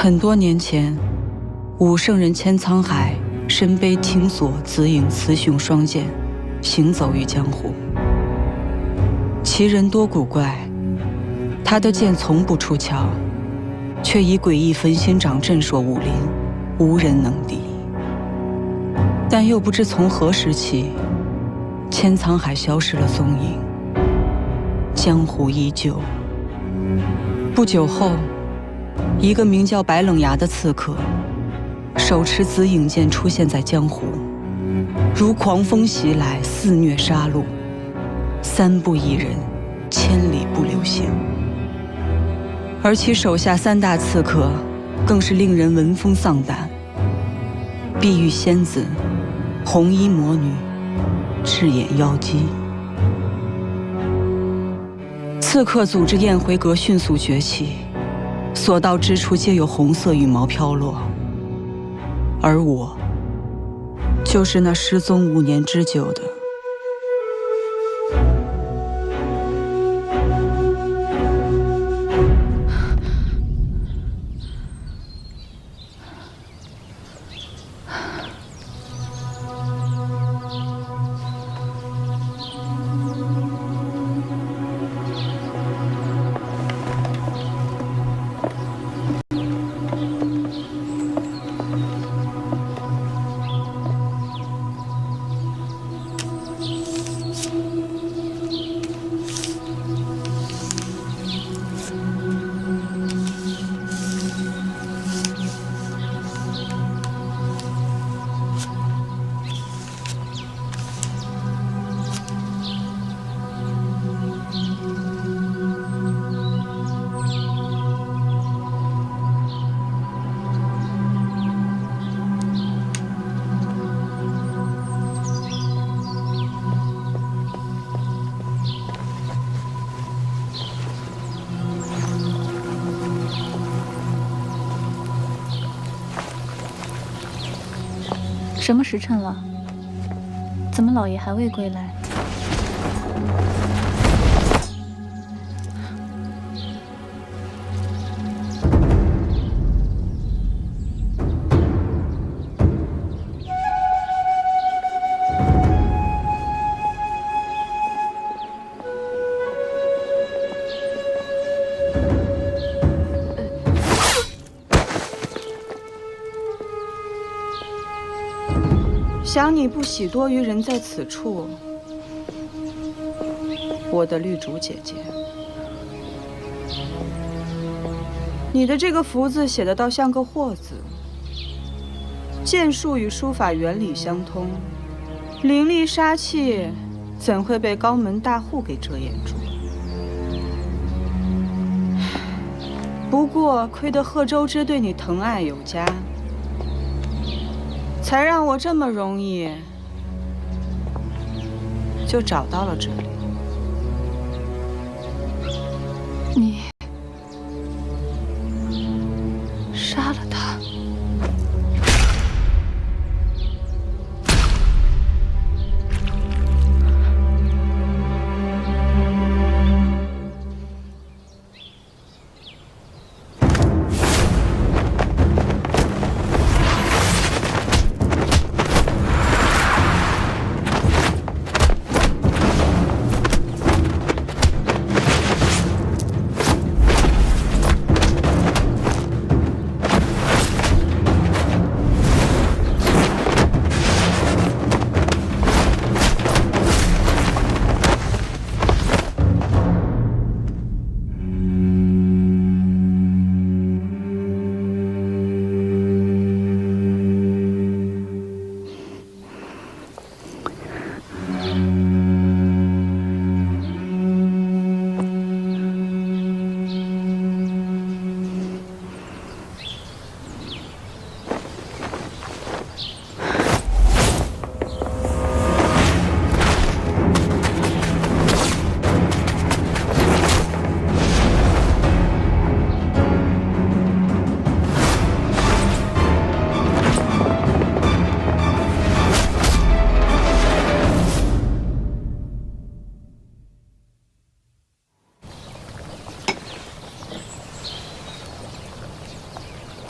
很多年前，武圣人千沧海身背青索紫影雌雄双剑，行走于江湖。其人多古怪，他的剑从不出鞘，却以诡异焚心掌震烁武林，无人能敌。但又不知从何时起，千沧海消失了踪影，江湖依旧。不久后，一个名叫白冷崖的刺客，手持紫影剑出现在江湖，如狂风袭来，肆虐杀戮，三不一人，千里不留行。而其手下三大刺客，更是令人闻风丧胆：碧玉仙子、红衣魔女、赤眼妖姬。刺客组织燕回阁迅速崛起，所到之处皆有红色羽毛飘落。而我，就是那失踪5年之久的。什么时辰了？怎么老爷还未归来？想你不喜多于人在此处，我的绿竹姐姐。你的这个福字写的倒像个惑字，剑术与书法原理相通，凌厉杀气怎会被高门大户给遮掩住？不过亏得贺州之对你疼爱有加，才让我这么容易就找到了这里。你杀了他？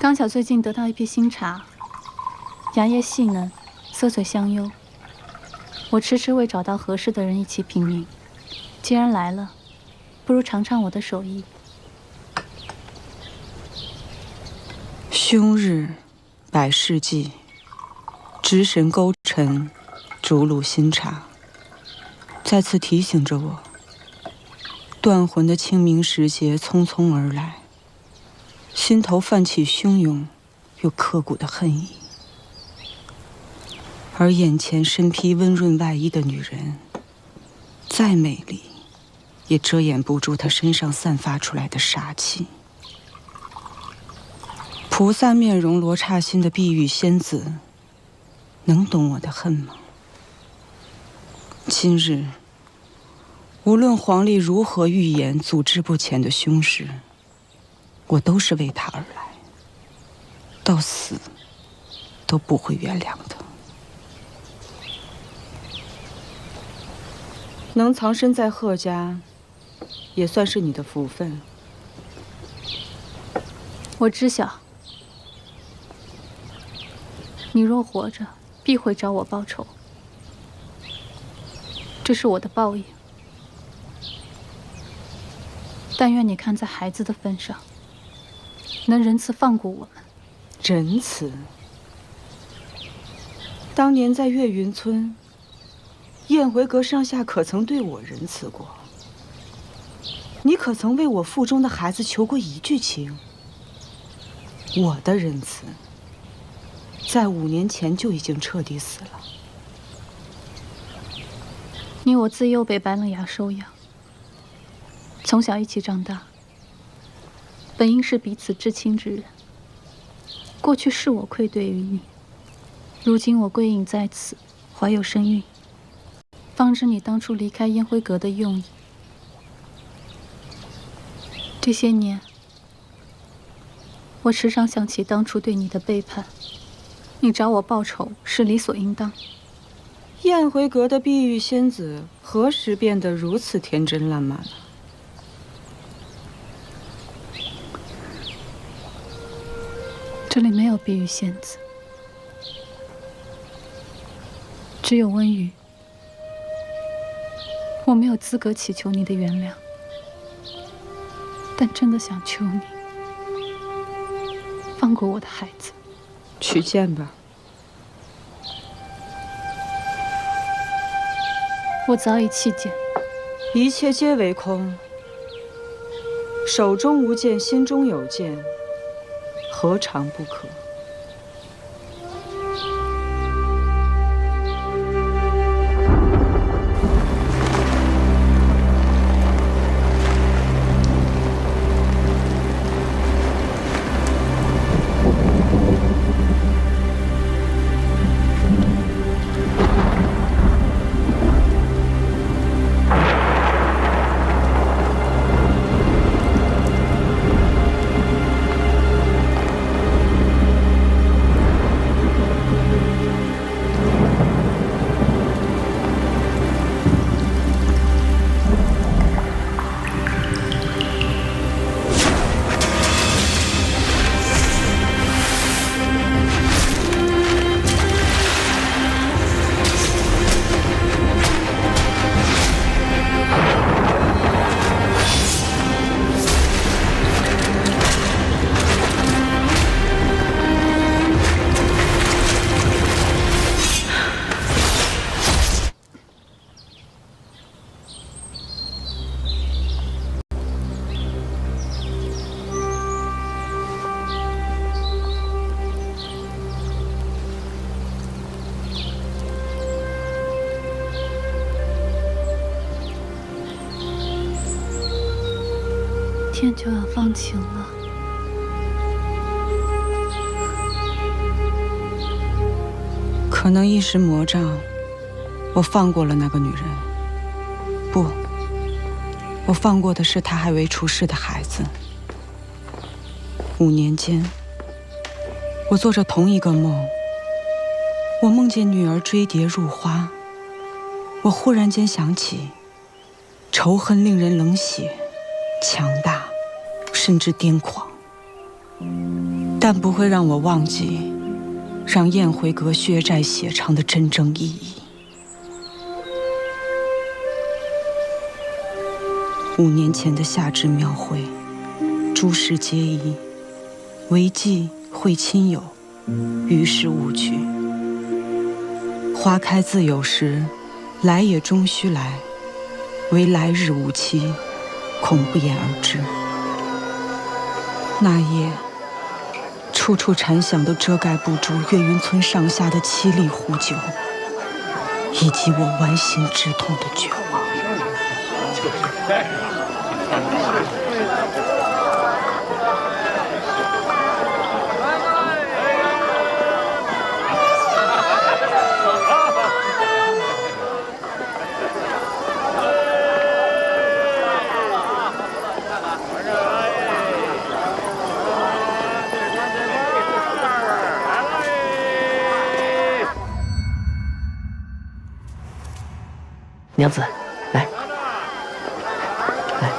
刚巧最近得到一批新茶，芽叶细嫩，色嘴香幽。我迟迟未找到合适的人一起品茗，既然来了，不如尝尝我的手艺。凶日，百事忌，值神勾陈，逐鹿新茶，再次提醒着我，断魂的清明时节匆匆而来，心头泛起汹涌又刻骨的恨意。而眼前身披温润外衣的女人，再美丽，也遮掩不住她身上散发出来的杀气。菩萨面容罗刹心的碧玉仙子，能懂我的恨吗？今日，无论皇帝如何预言阻滞不前的凶事，我都是为他而来，到死都不会原谅的。能藏身在贺家，也算是你的福分。我知晓，你若活着，必会找我报仇。这是我的报应。但愿你看在孩子的份上，能仁慈放过我们。仁慈？当年在岳云村，燕回阁上下可曾对我仁慈过？你可曾为我腹中的孩子求过一句情？我的仁慈，在5年前就已经彻底死了。你我自幼被白冷雅收养，从小一起长大，本应是彼此至亲之人。过去是我愧对于你，如今我归隐在此，怀有身孕，方知你当初离开燕辉阁的用意。这些年，我时常想起当初对你的背叛，你找我报仇是理所应当。燕回阁的碧玉仙子何时变得如此天真烂漫了？这里没有碧玉仙子，只有温瑜。我没有资格祈求你的原谅，但真的想求你放过我的孩子。去见吧。我早已弃剑，一切皆为空。手中无剑，心中有剑，何尝不可？天就要放晴了，可能一时魔障，我放过了那个女人。不，我放过的是她还未出世的孩子。5年间，我做着同一个梦，我梦见女儿追蝶入花。我忽然间想起，仇恨令人冷血、强大，甚至癫狂。但不会让我忘记让燕回阁血债血偿的真正意义。5年前的夏至庙会，诸事皆宜，唯忌会亲友，于是勿去。花开自有时，来也终须来，唯来日无期，恐不言而知。那夜，处处禅响都遮盖不住岳云村上下的凄厉呼救，以及我剜心之痛的绝望。娘子，来，来，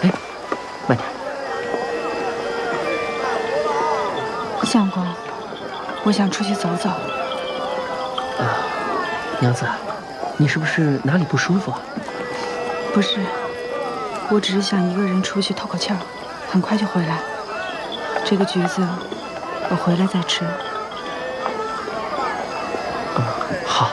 哎，慢点。相公，我想出去走走。娘子，你是不是哪里不舒服？不是，我只是想一个人出去透口气儿，很快就回来。这个橘子，我回来再吃。好。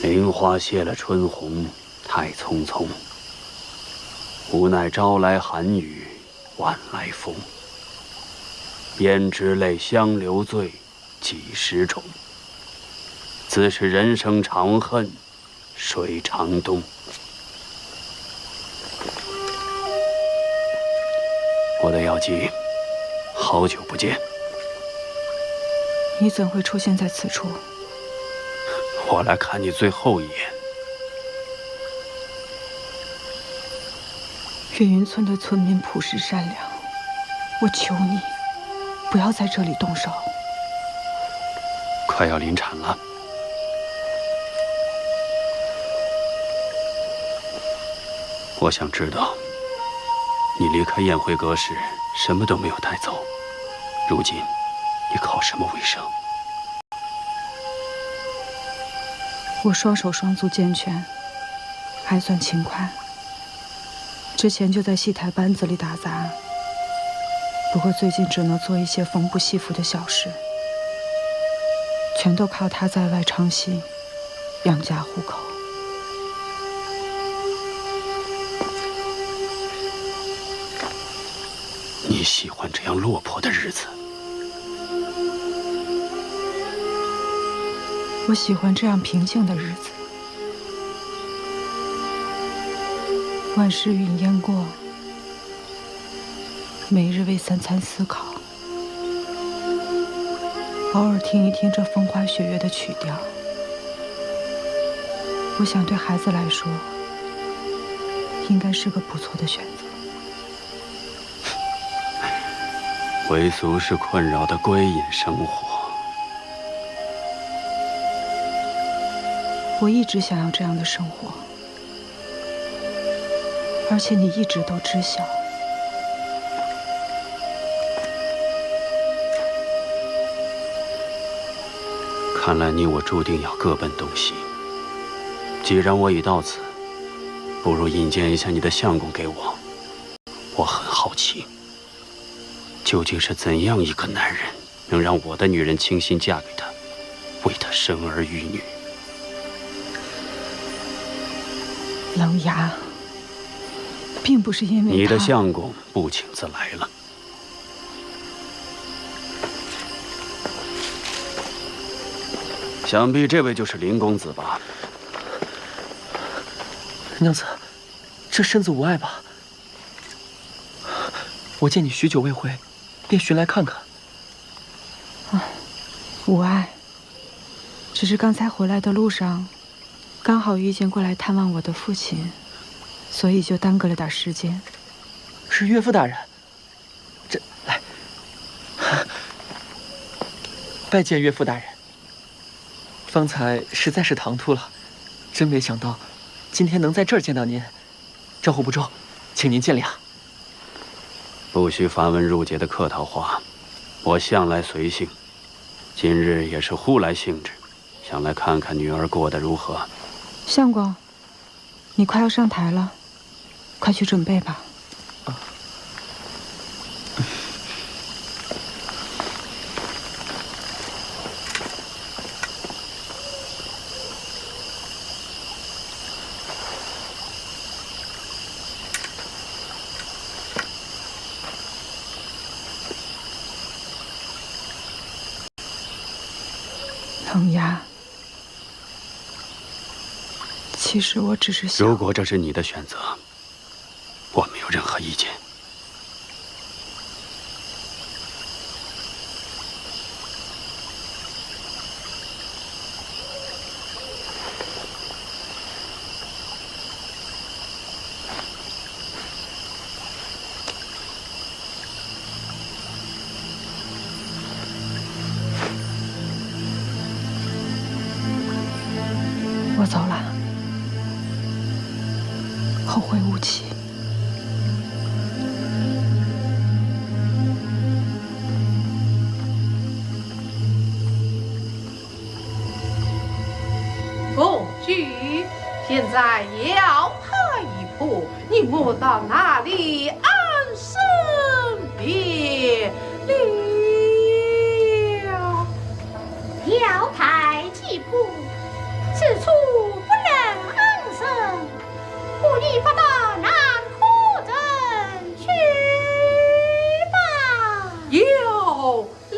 菱花谢了春红，太匆匆。无奈朝来寒雨，晚来风。胭脂泪，香留醉，几时种？自是人生长恨水长东。我的药姬，好久不见。你怎会出现在此处？我来看你最后一眼。岳云村的村民朴实善良，我求你，不要在这里动手。快要临产了，我想知道，你离开宴会阁时什么都没有带走，如今你靠什么为生？我双手双足健全，还算勤快。之前就在戏台班子里打杂，不过最近只能做一些缝补戏服的小事，全都靠他在外唱戏养家糊口。你喜欢这样落魄的日子？我喜欢这样平静的日子。万事云烟过，每日为三餐思考，偶尔听一听这风花雪月的曲调。我想对孩子来说，应该是个不错的选择。为俗世困扰的归隐生活。我一直想要这样的生活，而且你一直都知晓。看来你我注定要各奔东西。既然我已到此，不如引荐一下你的相公给我。我很好奇，究竟是怎样一个男人，能让我的女人倾心嫁给他，为他生儿育女？冷牙，并不是因为你的相公不请自来了。想必这位就是林公子吧？娘子，这身子无碍吧？我见你许久未回，便寻来看看。无碍。只是刚才回来的路上，刚好遇见过来探望我的父亲，所以就耽搁了点时间。是岳父大人。这来，拜见岳父大人。方才实在是唐突了，真没想到今天能在这儿见到您，招呼不周，请您见谅。不需繁文缛节的客套话，我向来随性，今日也是忽来兴致，想来看看女儿过得如何。相公，你快要上台了，快去准备吧。冷牙，其实我只是想……如果这是你的选择，我没有任何意见。我走了，后会无期。公举，现在要他一步，你莫到那里安身别了。要抬几步，此处不能安身，故意不到南湖镇去吧。有理。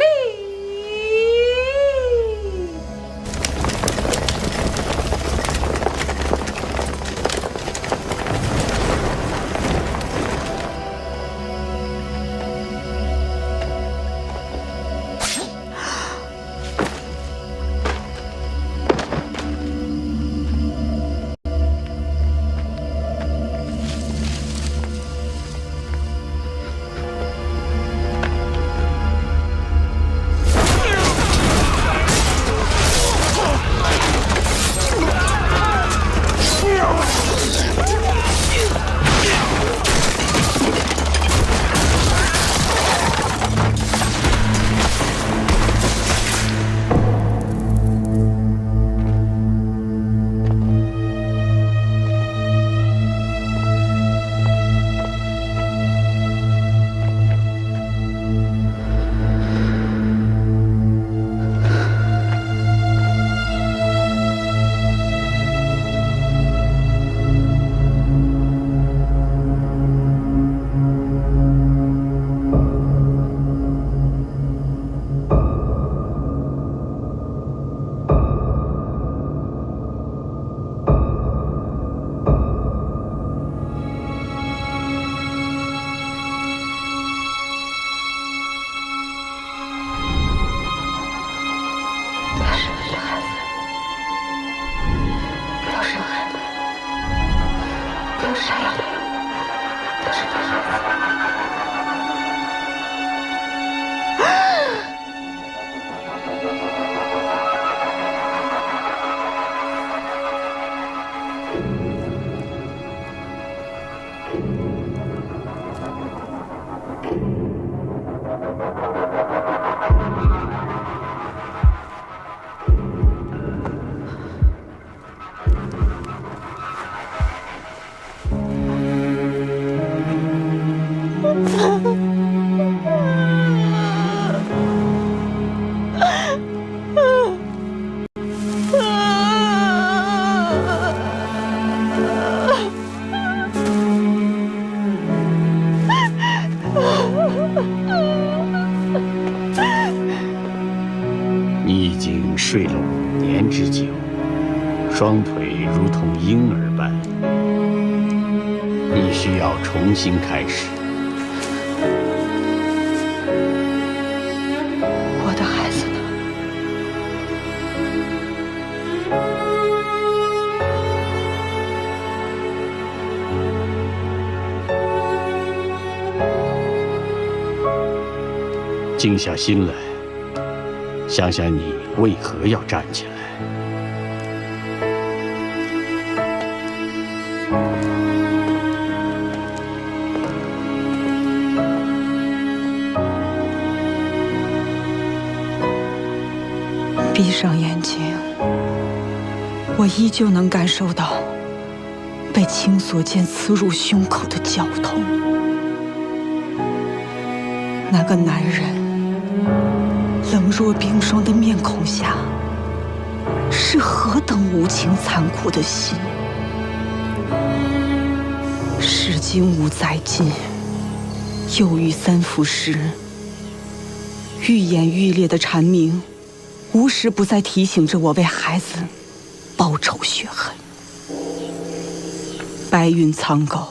你已经睡了5年之久，双腿如同婴儿般，你需要重新开始。我的孩子呢？静下心来，想想你为何要站起来。闭上眼睛，我依旧能感受到被青索剑刺入胸口的绞痛。那个男人冷若冰霜的面孔下，是何等无情残酷的心。时今无再进，又遇三伏时，愈演愈烈的蝉鸣无时不在提醒着我为孩子报仇雪恨。白云苍狗，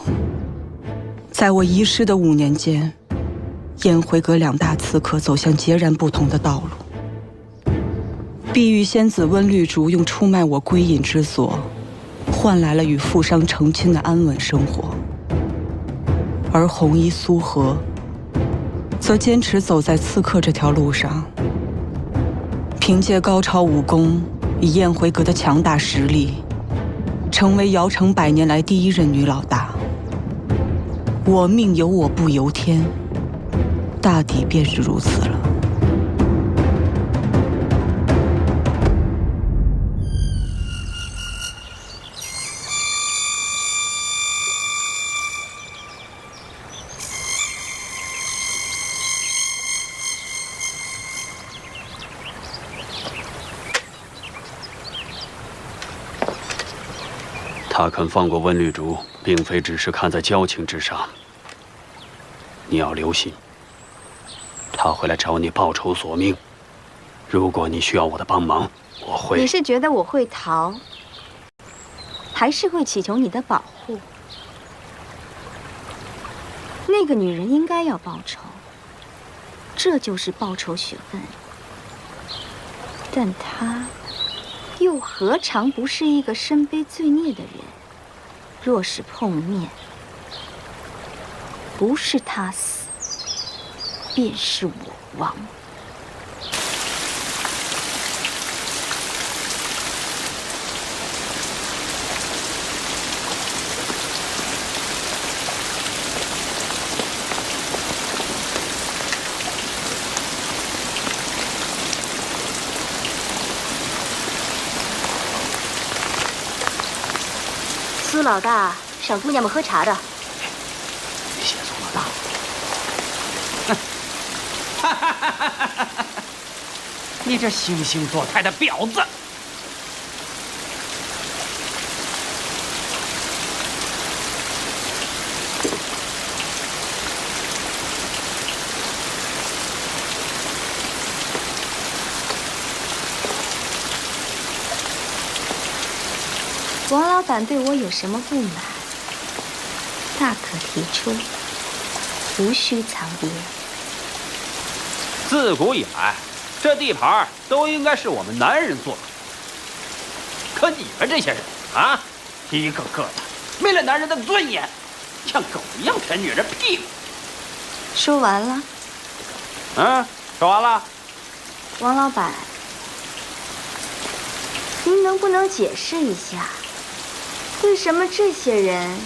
在我遗失的5年间，燕回阁2大刺客走向截然不同的道路。碧玉仙子温绿竹用出卖我归隐之所，换来了与富商成亲的安稳生活，而红衣苏荷则坚持走在刺客这条路上。凭借高超武功，以燕回阁的强大实力，成为瑶城100年来第1任女老大。我命由我不由天，大抵便是如此了。他肯放过温绿竹，并非只是看在交情之上。你要留心，他会来找你报仇索命。如果你需要我的帮忙，我会。你是觉得我会逃，还是会祈求你的保护？那个女人应该要报仇，这就是报仇雪恨。但她又何尝不是一个身背罪孽的人？若是碰面，不是他死，便是我亡。苏老大赏姑娘们喝茶的。谢苏老大。你这惺惺作态的婊子！王老板对我有什么不满，大可提出，无需藏掖。自古以来，这地盘都应该是我们男人做主。可你们这些人啊，一个个的没了男人的尊严，像狗一样舔女人屁股。说完了。说完了。王老板，您能不能解释一下？为什么这些人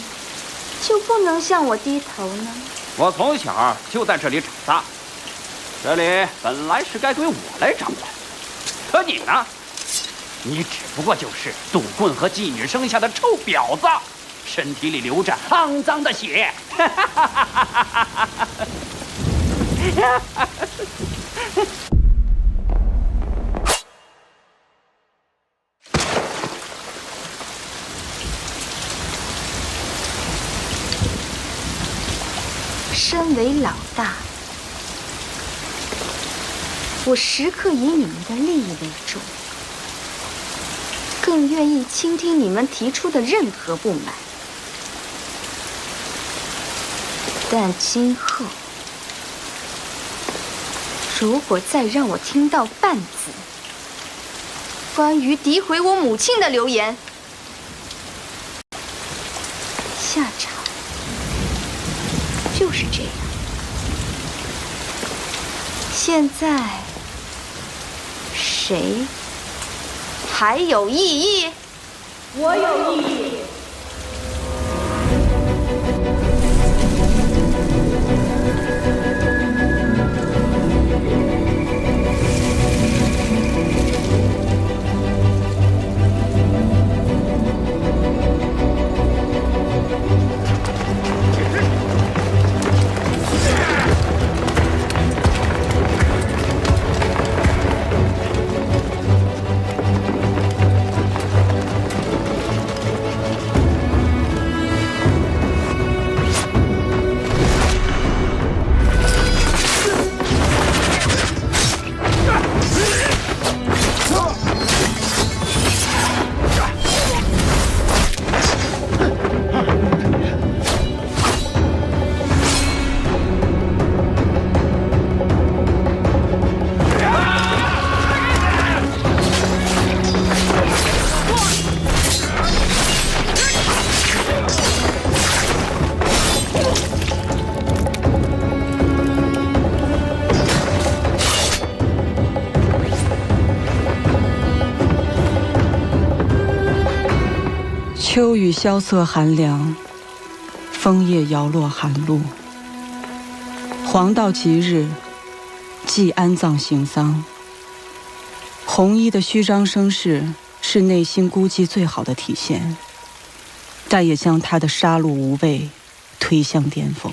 就不能向我低头呢？我从小就在这里长大，这里本来是该归我来掌管，可你呢？你只不过就是赌棍和妓女生下的臭婊子，身体里流着肮脏的血。身为老大，我时刻以你们的利益为重。更愿意倾听你们提出的任何不满。但今后，如果再让我听到半字关于诋毁我母亲的流言，下场就是这样。现在，谁还有异议？我有异议。秋雨萧瑟寒凉，枫叶摇落寒露。黄道吉日，祭安葬行丧。红衣的虚张声势是内心孤寂最好的体现，但也将他的杀戮无畏推向巅峰。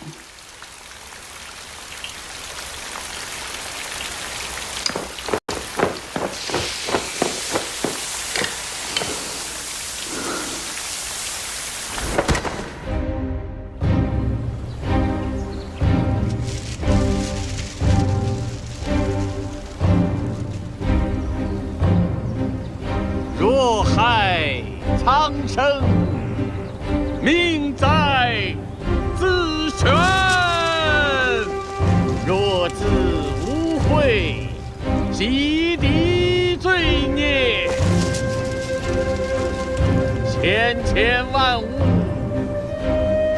苍生，命在自选。若自无悔，洗涤罪孽。千千万物，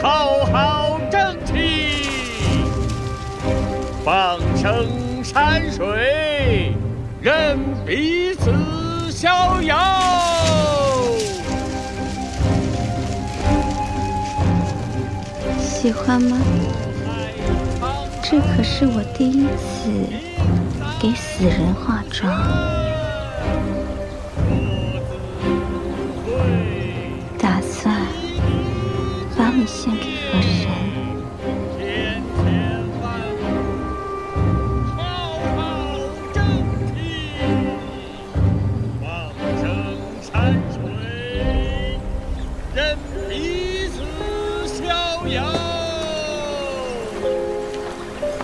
浩浩正气。放生山水，任彼此逍遥。喜欢吗？这可是我第一次给死人化妆。打算把你献给河神。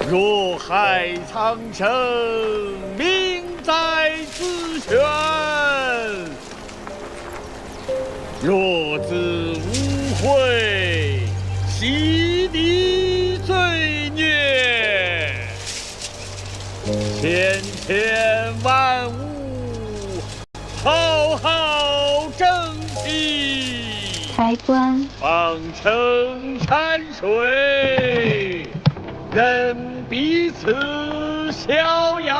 若害苍生，命在自选。若自无悔，洗涤罪孽。千千万物，浩浩正气。开棺，放生山水，任彼此逍遥。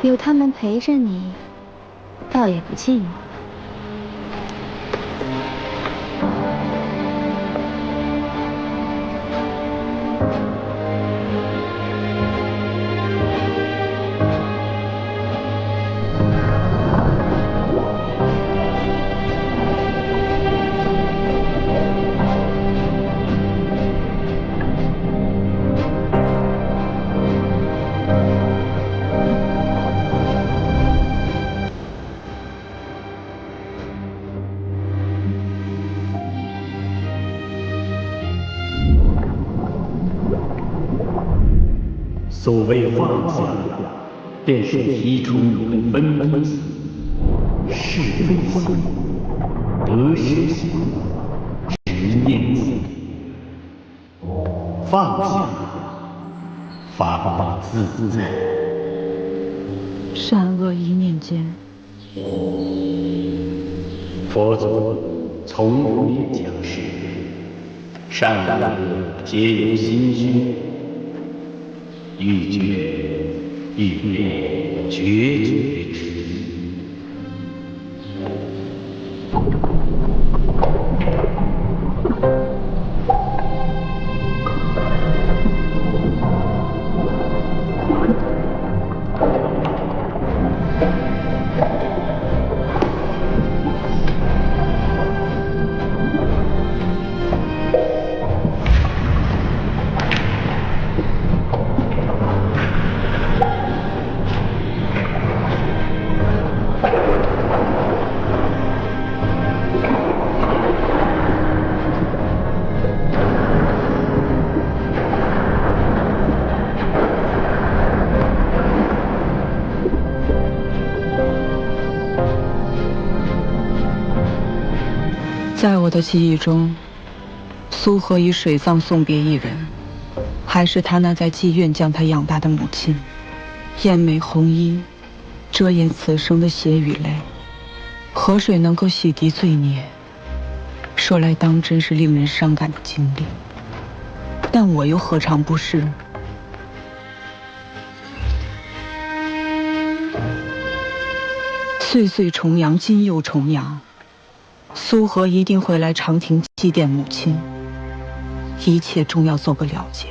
有他们陪着你，倒也不寂寞。所谓放下，便是提出永分分死，是非心，得失心，执念心。放下，法法自在。善恶一念间。佛祖从不言讲是非，善恶皆由心虚。欲觉欲灭，决绝之意。在我的记忆中，苏荷以水葬送别一人，还是他那在妓院将他养大的母亲。艳美红衣，遮掩此生的血与泪，河水能够洗涤罪孽，说来当真是令人伤感的经历。但我又何尝不是？岁岁重阳，今又重阳。苏荷一定会来长亭祭奠母亲，一切终要做个了结。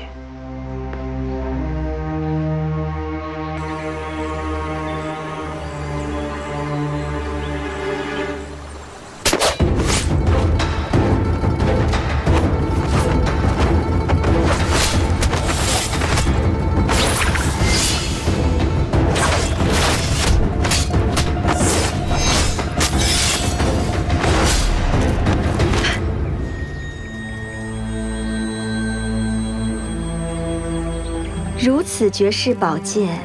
如此绝世宝剑，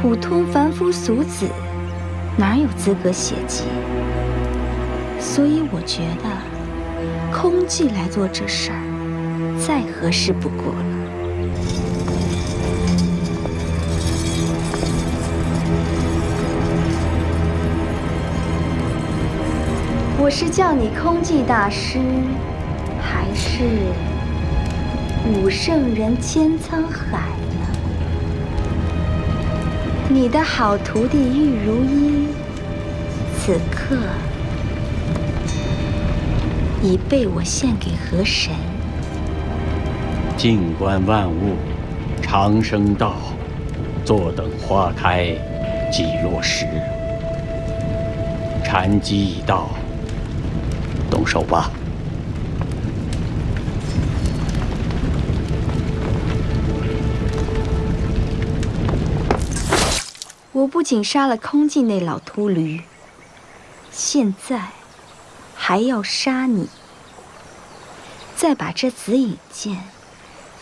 普通凡夫俗子哪有资格写记？所以我觉得空寂来做这事儿，再合适不过了。我是叫你空寂大师，还是武圣人千沧海呢？你的好徒弟玉如一，此刻已被我献给河神。静观万物，长生道，坐等花开，即落时。禅机已到，动手吧。我不仅杀了空寂那老秃驴，现在还要杀你，再把这紫影剑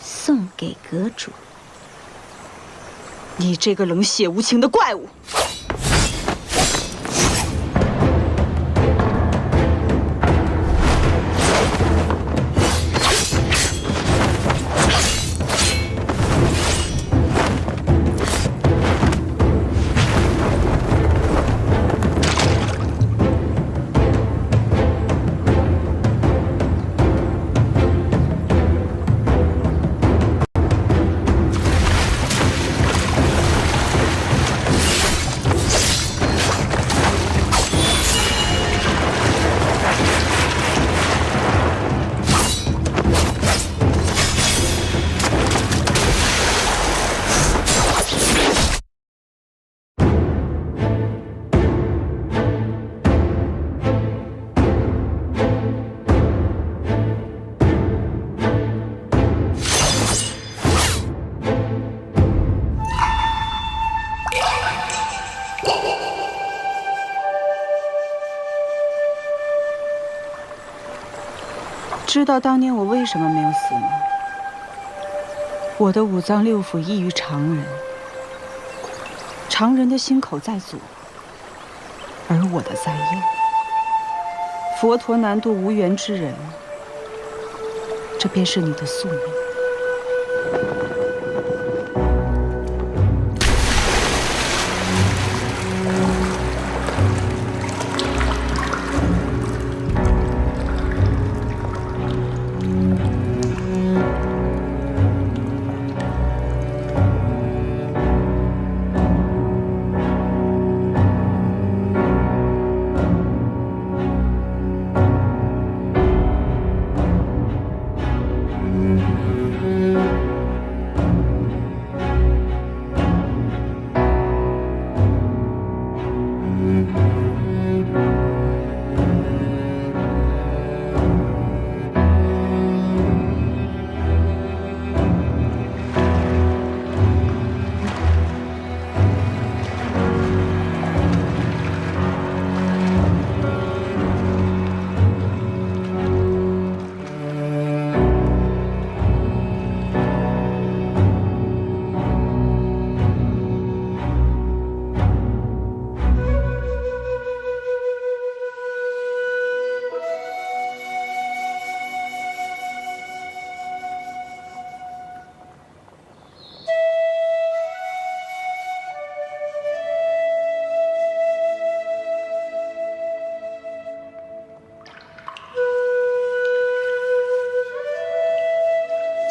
送给阁主。你这个冷血无情的怪物！知道当年我为什么没有死吗？我的五脏六腑异于常人，常人的心口在左，而我的在右。佛陀难渡无缘之人，这便是你的宿命。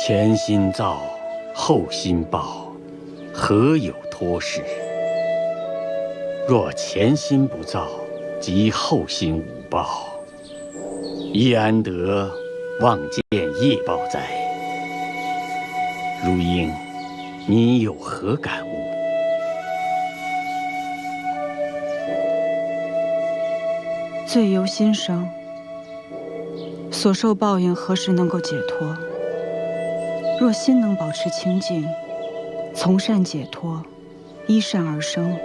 前心造，后心报，何有托事？若前心不造，即后心无报，亦安得望见业报哉？如英，你有何感悟？罪由心生，所受报应何时能够解脱？若心能保持清净，从善解脱，依善而生，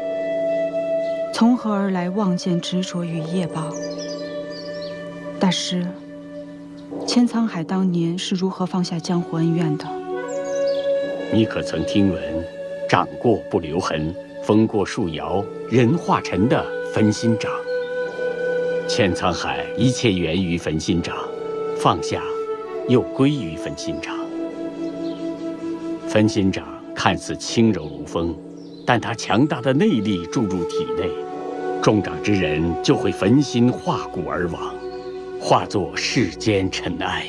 从何而来望见执着与业报？大师，千沧海当年是如何放下江湖恩怨的？你可曾听闻“掌过不留痕，风过树摇，人化尘”的焚心掌？千沧海一切源于焚心掌，放下又归于焚心掌。焚心掌看似轻柔如风，但它强大的内力注入体内，中掌之人就会焚心化骨而亡，化作世间尘埃。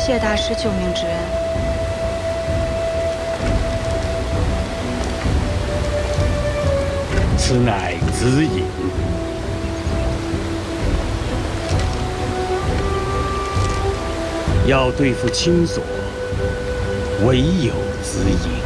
谢大师救命之恩。此乃子隐。要对付青锁，唯有子隐。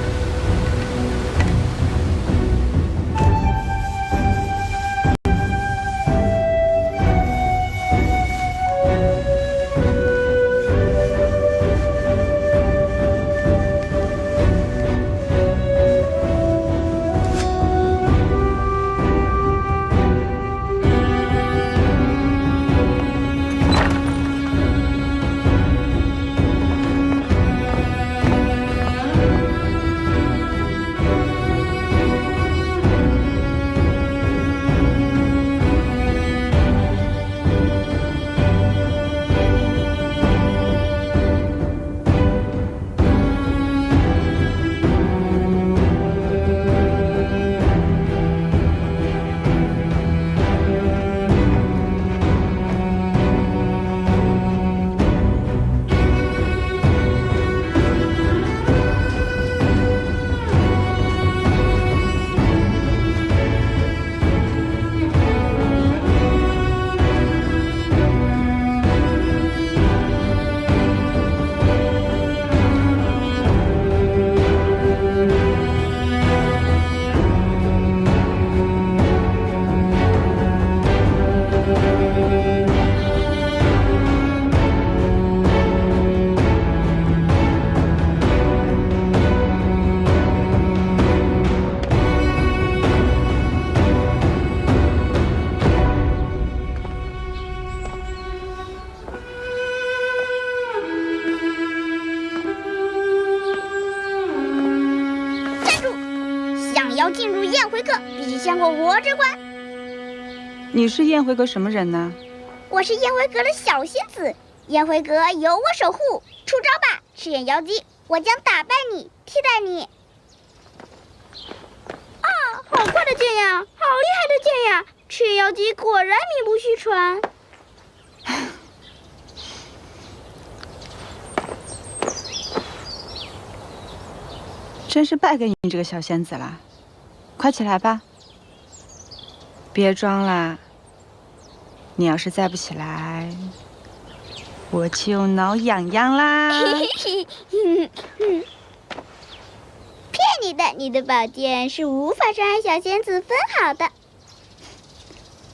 燕回阁，必须先过我这关。你是燕回阁什么人呢？我是燕回阁的小仙子，燕回阁由我守护。出招吧，赤眼妖姬，我将打败你，替代你。啊，好快的剑呀，好厉害的剑呀！赤眼妖姬果然名不虚传。真是败给你这个小仙子了，快起来吧！别装啦，你要是再不起来，我就挠痒痒啦！骗你的，你的宝剑是无法伤害小仙子分毫的。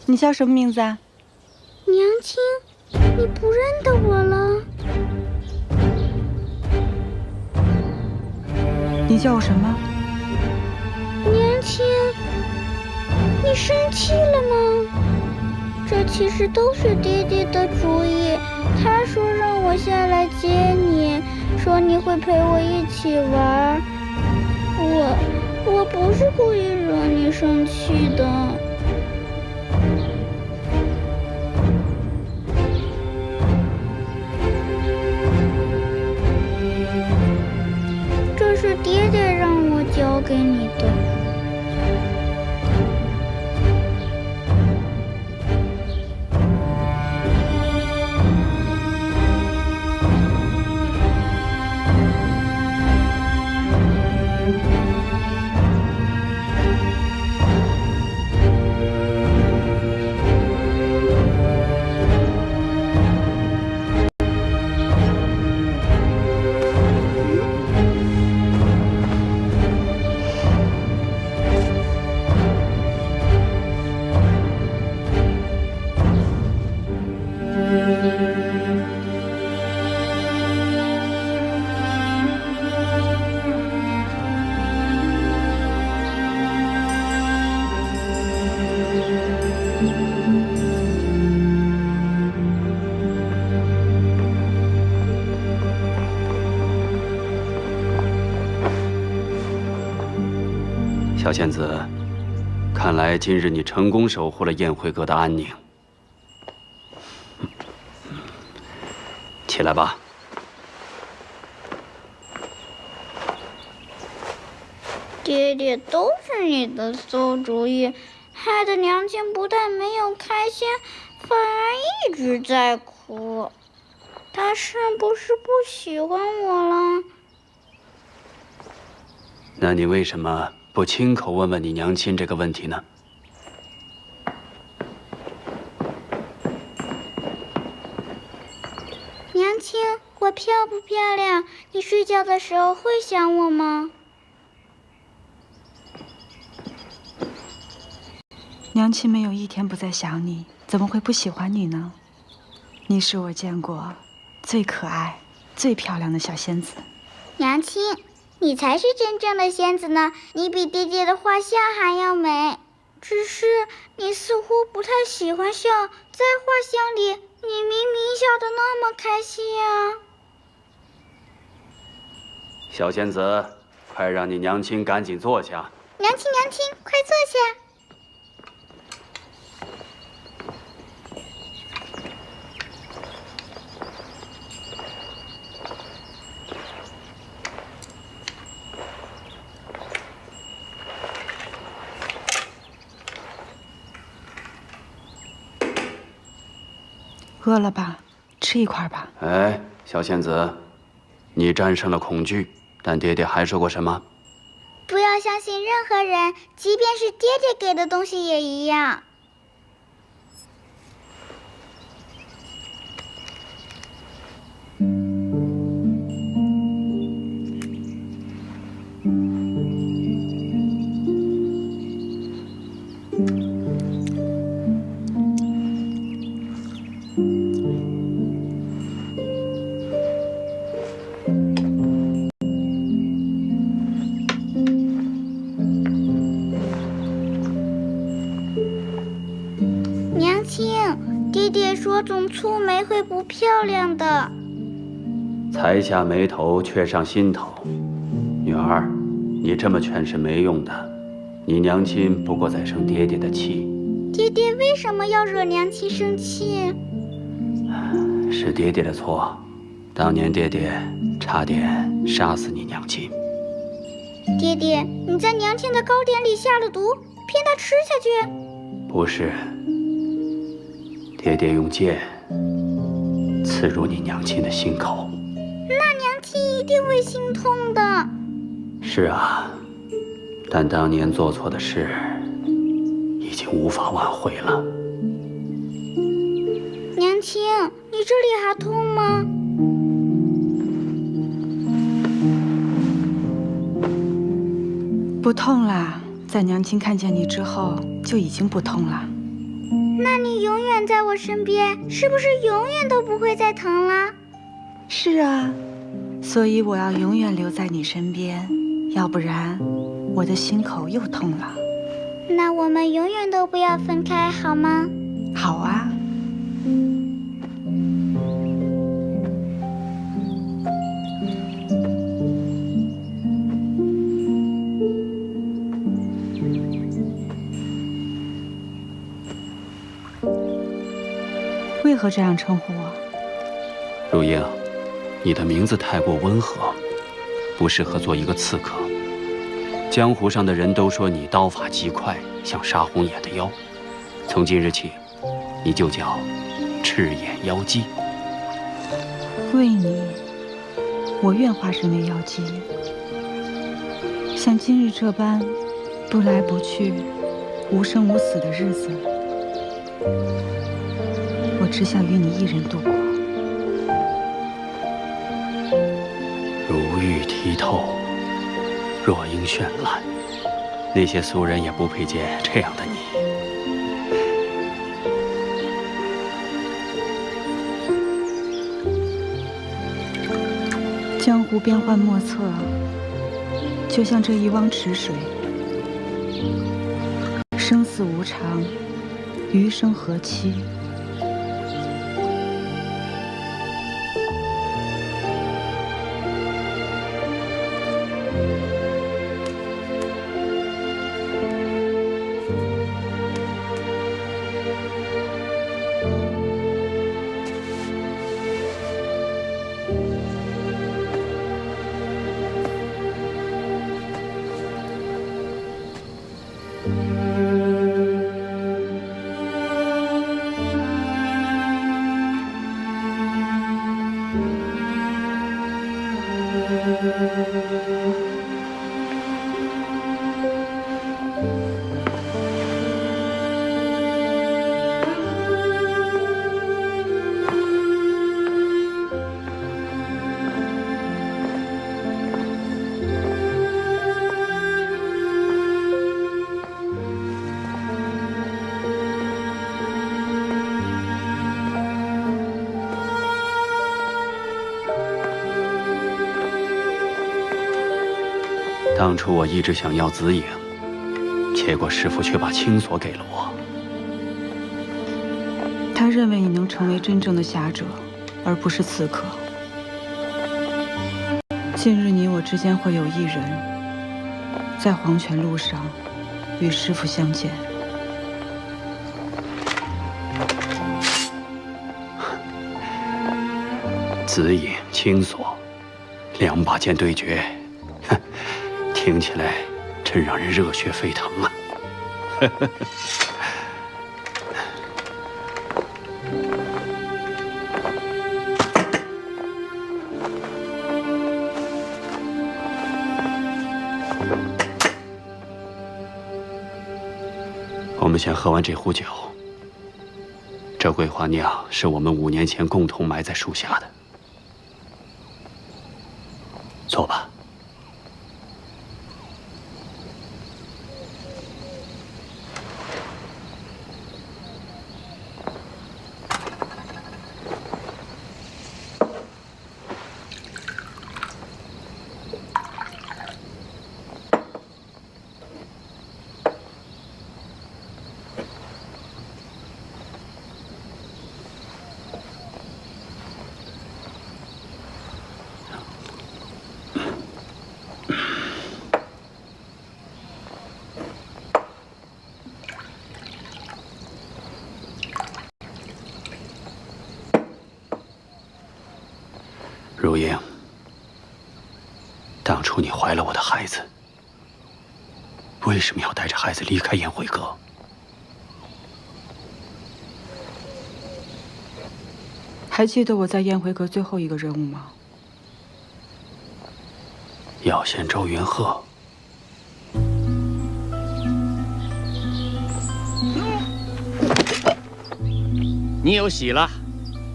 你叫什么名字啊？娘亲，你不认得我了？你叫我什么？娘亲，你生气了吗？这其实都是爹爹的主意，他说让我下来接你，说你会陪我一起玩。我不是故意惹你生气的。这是爹爹让我交给你的。小仙子，看来今日你成功守护了燕回阁的安宁。起来吧。爹爹，都是你的馊主意，害得娘亲不但没有开心，反而一直在哭。她是不是不喜欢我了？那你为什么不亲口问问你娘亲这个问题呢？娘亲，我漂不漂亮？你睡觉的时候会想我吗？娘亲没有一天不在想你，怎么会不喜欢你呢？你是我见过最可爱、最漂亮的小仙子。娘亲，你才是真正的仙子呢，你比爹爹的画像还要美。只是你似乎不太喜欢笑，在画像里，你明明笑得那么开心呀。小仙子，快让你娘亲赶紧坐下。娘亲，娘亲，快坐下。饿了吧？吃一块吧。哎，小仙子，你战胜了恐惧，但爹爹还说过什么？不要相信任何人，即便是爹爹给的东西也一样。爹爹说总蹙眉会不漂亮的。才下眉头，却上心头。女儿，你这么劝是没用的。你娘亲不过在生爹爹的气。爹爹为什么要惹娘亲生气？是爹爹的错，当年爹爹差点杀死你娘亲。爹爹，你在娘亲的糕点里下了毒，骗她吃下去？不是，爹爹用剑刺入你娘亲的心口。那娘亲一定会心痛的。是啊，但当年做错的事已经无法挽回了。娘亲，你这里还痛吗？不痛啦，在娘亲看见你之后就已经不痛了。那你永远在我身边，是不是永远都不会再疼了？是啊，所以我要永远留在你身边，要不然我的心口又痛了。那我们永远都不要分开，好吗？好啊。为何这样称呼我？如英，你的名字太过温和，不适合做一个刺客。江湖上的人都说你刀法极快，像杀红眼的妖。从今日起，你就叫赤眼妖姬。为你，我愿化身为妖姬，像今日这般不来不去、无生无死的日子，我只想与你一人度过。如玉剔透，若英绚烂，那些俗人也不配见这样的你。江湖变幻莫测，就像这一汪池水，生死无常，余生何期？当初我一直想要紫影，结果师父却把青锁给了我。他认为你能成为真正的侠者，而不是刺客。近日你我之间会有一人，在黄泉路上与师父相见。紫影、青锁，两把剑对决，哼，听起来真让人热血沸腾啊！我们先喝完这壶酒。这桂花酿是我们5年前共同埋在树下的。坐吧。英，当初你怀了我的孩子，为什么要带着孩子离开宴会阁？还记得我在宴会阁最后一个任务吗？要见周云鹤。你有喜了，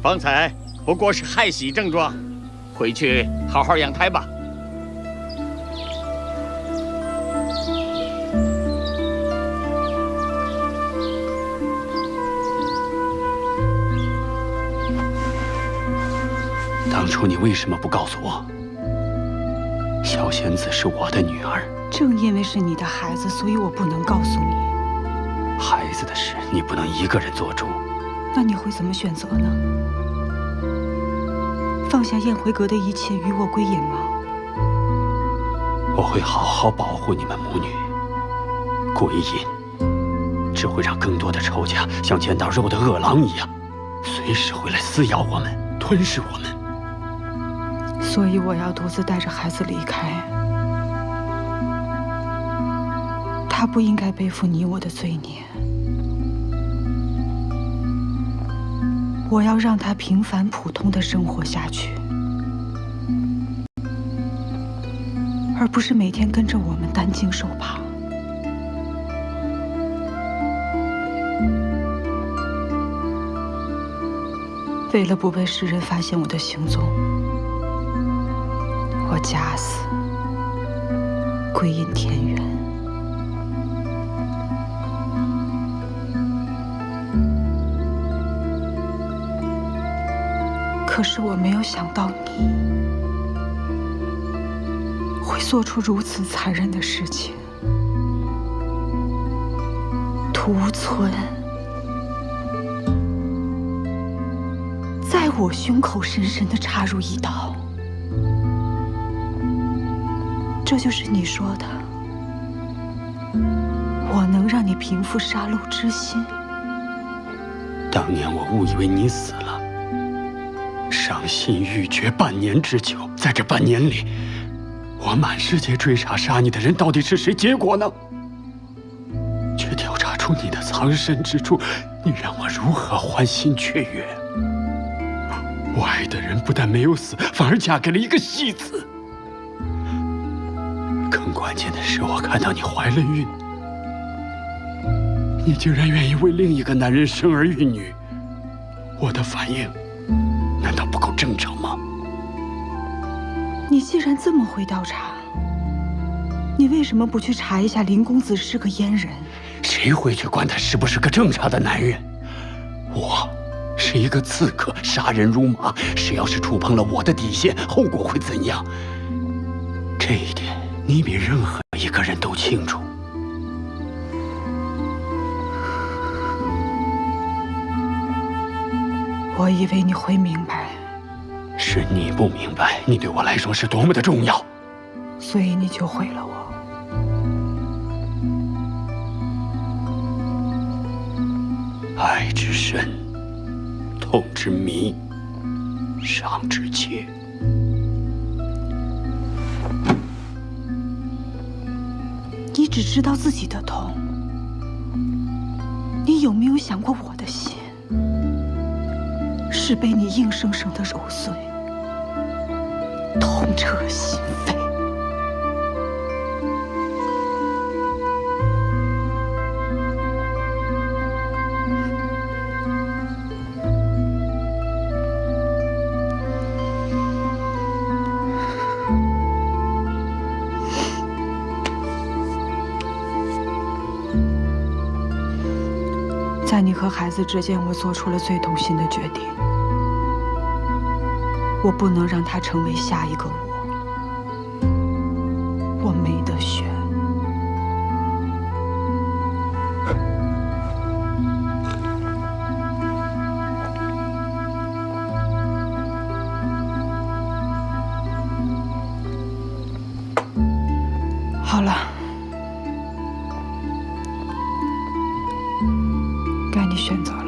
方才不过是害喜症状，回去好好养胎吧。当初你为什么不告诉我，小仙子是我的女儿？正因为是你的孩子，所以我不能告诉你。孩子的事，你不能一个人做主。那你会怎么选择呢？放下宴会阁的一切，与我归隐吗？我会好好保护你们母女。归隐只会让更多的仇家像见到肉的饿狼一样，随时会来撕咬我们，吞噬我们。所以我要独自带着孩子离开。他不应该背负你我的罪孽。我要让他平凡普通的生活下去，而不是每天跟着我们担惊受怕。为了不被世人发现我的行踪，我假死，归隐田园。可是我没有想到你会做出如此残忍的事情。屠村在我胸口深深地插入一刀，这就是你说的，我能让你平复杀戮之心。当年我误以为你死了，伤心欲绝半年之久，在这半年里，我满世界追查杀你的人到底是谁，结果呢？却调查出你的藏身之处，你让我如何欢欣雀跃？我爱的人不但没有死，反而嫁给了一个戏子。更关键的是，我看到你怀了孕，你竟然愿意为另一个男人生儿育女，我的反应难道不够正常吗？你既然这么会调查，你为什么不去查一下林公子是个阉人？谁会去管他是不是个正常的男人？我是一个刺客，杀人如麻。谁要是触碰了我的底线，后果会怎样？这一点你比任何一个人都清楚。我以为你会明白，是你不明白，你对我来说是多么的重要，所以你就毁了我。爱之深，痛之迷，伤之切。你只知道自己的痛，你有没有想过我的心？是被你硬生生的揉碎，痛彻心扉。在你和孩子之间，我做出了最痛心的决定。我不能让他成为下一个我，我没得选。好了，该你选择了。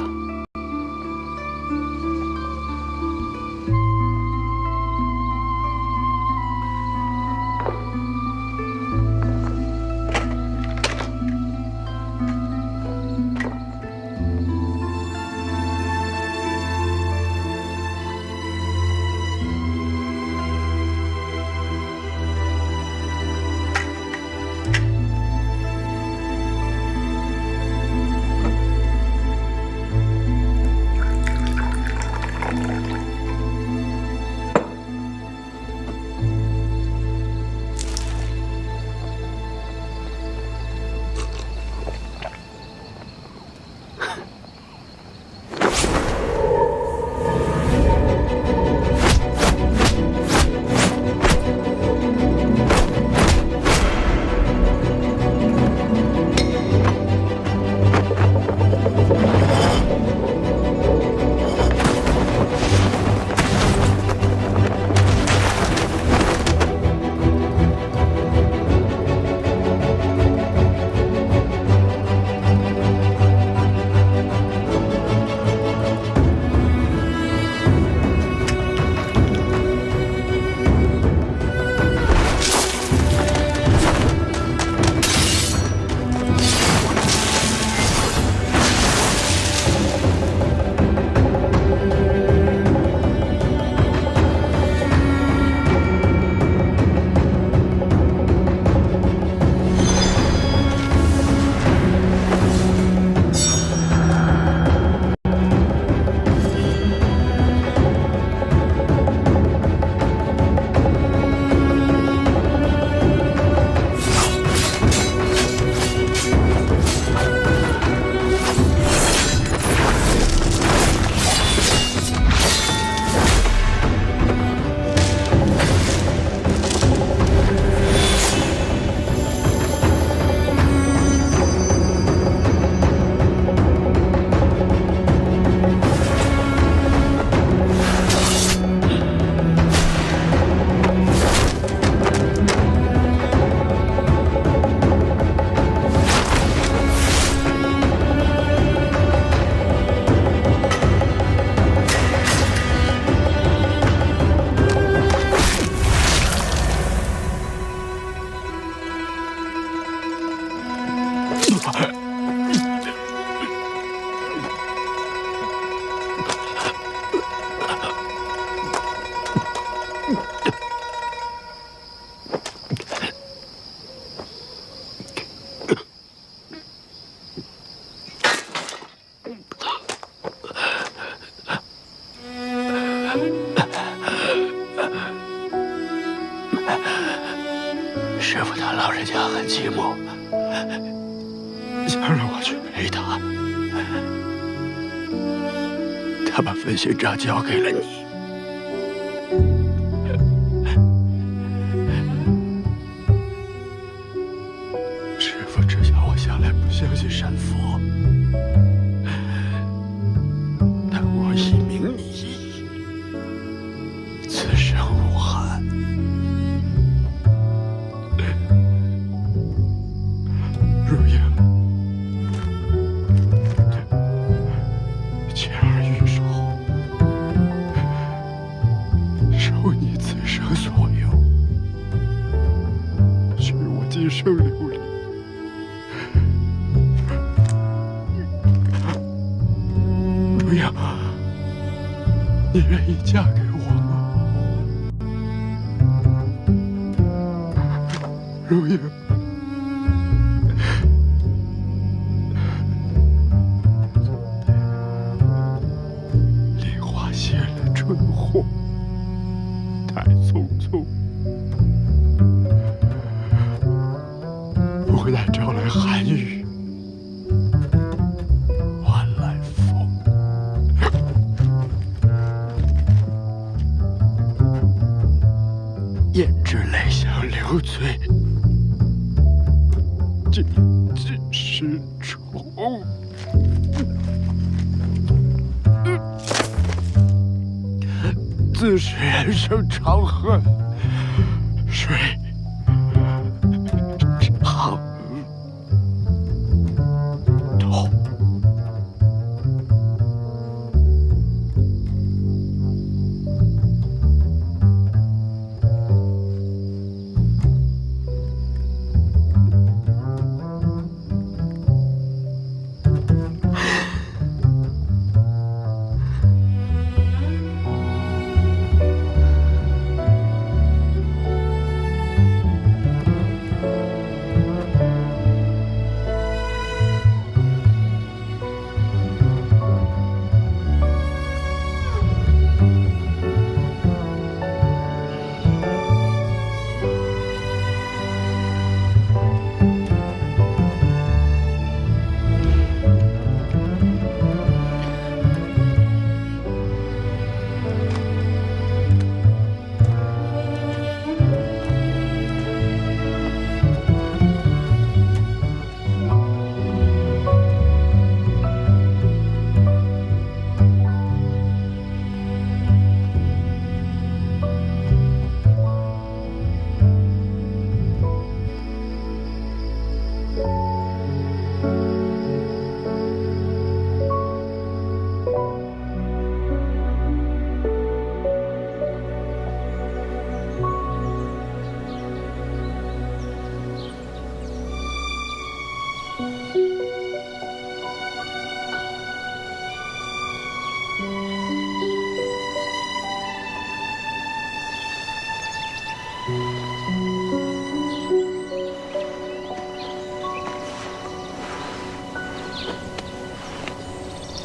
师傅他老人家很寂寞，想让我去陪他。他把分勋章交给了你。师傅知晓我向来不相信神佛，但我以明你意，此生无憾。如英，前儿玉手，受你此生所有，许我今生流离。如英，你愿意嫁给我吗？如英。梨花谢了春火，太匆匆，无奈招来寒雨，换来风。胭脂泪香流醉，尽是愁。自是人生长恨水长痛。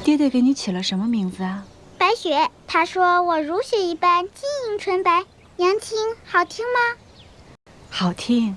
爹爹给你起了什么名字啊？白雪，他说我如雪一般晶莹纯白，娘亲好听吗？好听。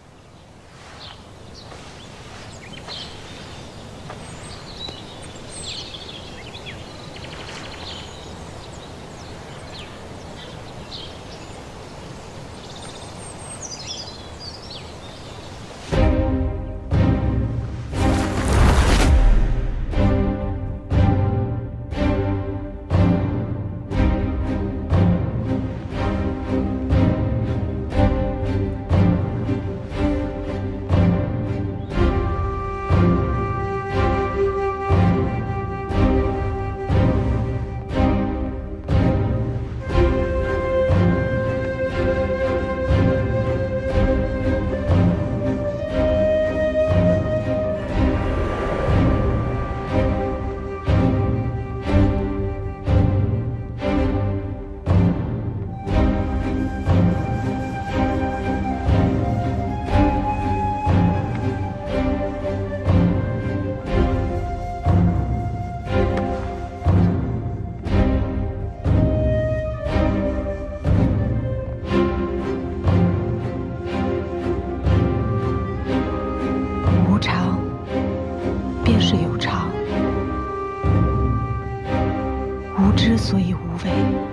为。